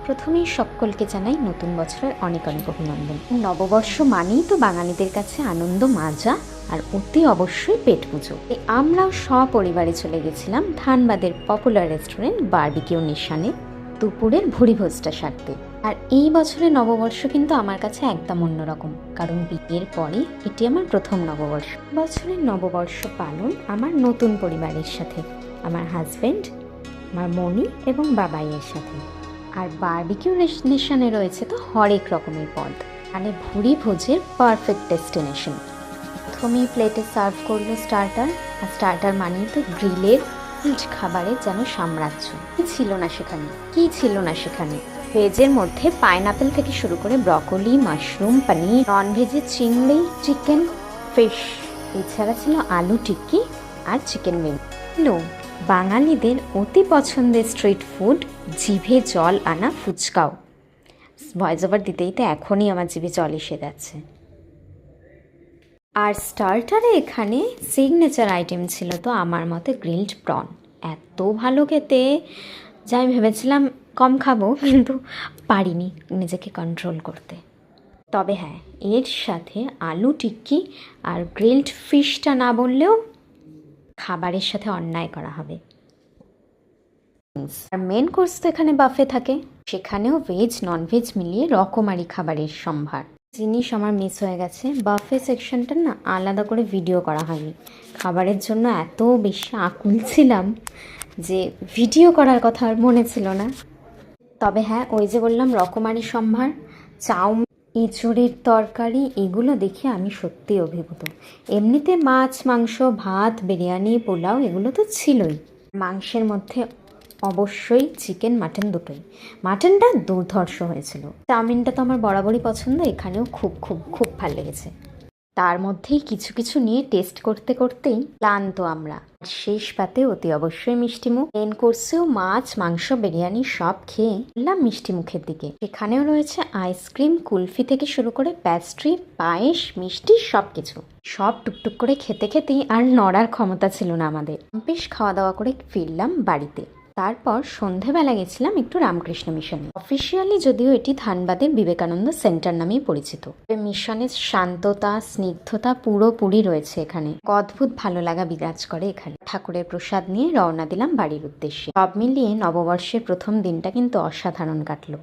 প্রথমেই সকলকে জানাই নতুন বছরের অনেক অনেক অভিনন্দন। নববর্ষ মানেই তো বাঙালিদের কাছে আনন্দ, মাজা আর অতি অবশ্যই পেট পুজো। আমরাও সপরিবারে চলে গেছিলাম ধানবাদের পপুলার রেস্টুরেন্ট বারবিকিউ নিশানে দুপুরের ভুরিভোজটা সারতে। আর এই বছরের নববর্ষ কিন্তু আমার কাছে একদম অন্যরকম, কারণ বিয়ের পরে এটি আমার প্রথম নববর্ষ। বছরের নববর্ষ পালন আমার নতুন পরিবারের সাথে, আমার হাজব্যান্ড, আমার মনি এবং বাবাইয়ের সাথে। আর বারবিকিউ নেশনে রয়েছে তো হরেক রকমের পদ, মানে ভুরি ভোজের পারফেক্ট ডেস্টিনেশন। প্রথমেই প্লেটে সার্ভ করলো স্টার্টার, আর স্টার্টার মানেই তো গ্রিলের খাবারের যেন সাম্রাজ্য। কি ছিল না সেখানে ভেজের মধ্যে পাইনাপেল থেকে শুরু করে ব্রকলি, মাশরুম, পনির, নন ভেজে চিংড়ি, চিকেন, ফিশ, এছাড়া ছিল আলু টিক্কি আর চিকেন উইং। বাঙালিদের অতি পছন্দের স্ট্রিট ফুড, জিভে জল আনা ফুচকাও। ভয়েস ওভার দিতেই তো এখনই আমার জিভে জল এসে যাচ্ছে। আর স্টার্টারে এখানে সিগনেচার আইটেম ছিল তো আমার মতে গ্রিলড প্রন। এত ভালো খেতে যা আমি ভেবেছিলাম কম খাবো, কিন্তু পারিনি নিজেকে কন্ট্রোল করতে। তবে হ্যাঁ, এর সাথে আলু টিক্কি আর গ্রিলড ফিশটা না বললেও খাবারের সাথে অন্যায় করা হবে। আর মেন কোর্স তো এখানে বাফে থাকে, সেখানেও ভেজ নন ভেজ মিলিয়ে রকমারি খাবারের সম্ভার। জিনিস আমার মিস হয়ে গেছে, বাফে সেকশনটা না আলাদা করে ভিডিও করা হয়নি। খাবারের জন্য এত বেশি আকুল ছিলাম যে ভিডিও করার কথা আর মনে ছিল না। তবে হ্যাঁ, ওই যে বললাম রকমারি সম্ভার, চাউমিন, এঁচড়ের তরকারি, এগুলো দেখে আমি সত্যিই অভিভূত। এমনিতে মাছ, মাংস, ভাত, বিরিয়ানি, পোলাও এগুলো তো ছিলই। মাংসের মধ্যে অবশ্যই চিকেন, মাটন দুটোই। মাটনটা দুর্ধর্ষ হয়েছিল। চাউমিনটা তো আমার বরাবরই পছন্দ, এখানেও খুব খুব খুব ভালো লেগেছে। তার মধ্যেই কিছু কিছু নিয়ে টেস্ট করতে করতেই ক্লান্ত আমরা। শেষ পাতে অতি অবশ্যই মিষ্টিমুখ। মেন কোর্সেও মাছ, মাংস, বিরিয়ানি সব খেয়ে এলাম মিষ্টি মুখের দিকে। এখানেও রয়েছে আইসক্রিম, কুলফি থেকে শুরু করে প্যাস্ট্রি, পায়েস, মিষ্টি সব কিছু। সব টুকটুক করে খেতে খেতেই আর নড়ার ক্ষমতা ছিল না আমাদের। বেশ খাওয়া দাওয়া করে ফিরলাম বাড়িতে। তারপর সন্ধেবেলা গেছিলাম একটু রামকৃষ্ণ মিশনে। অফিসিয়ালি যদিও এটি ধানবাদের বিবেকানন্দ সেন্টার নামেই পরিচিত। মিশনের শান্ততা, স্নিগ্ধতা পুরোপুরি রয়েছে এখানে। অদ্ভুত ভালো লাগা বিরাজ করে এখানে। ঠাকুরের প্রসাদ নিয়ে রওনা দিলাম বাড়ির উদ্দেশ্যে। সব মিলিয়ে নববর্ষের প্রথম দিনটা কিন্তু অসাধারণ কাটলো।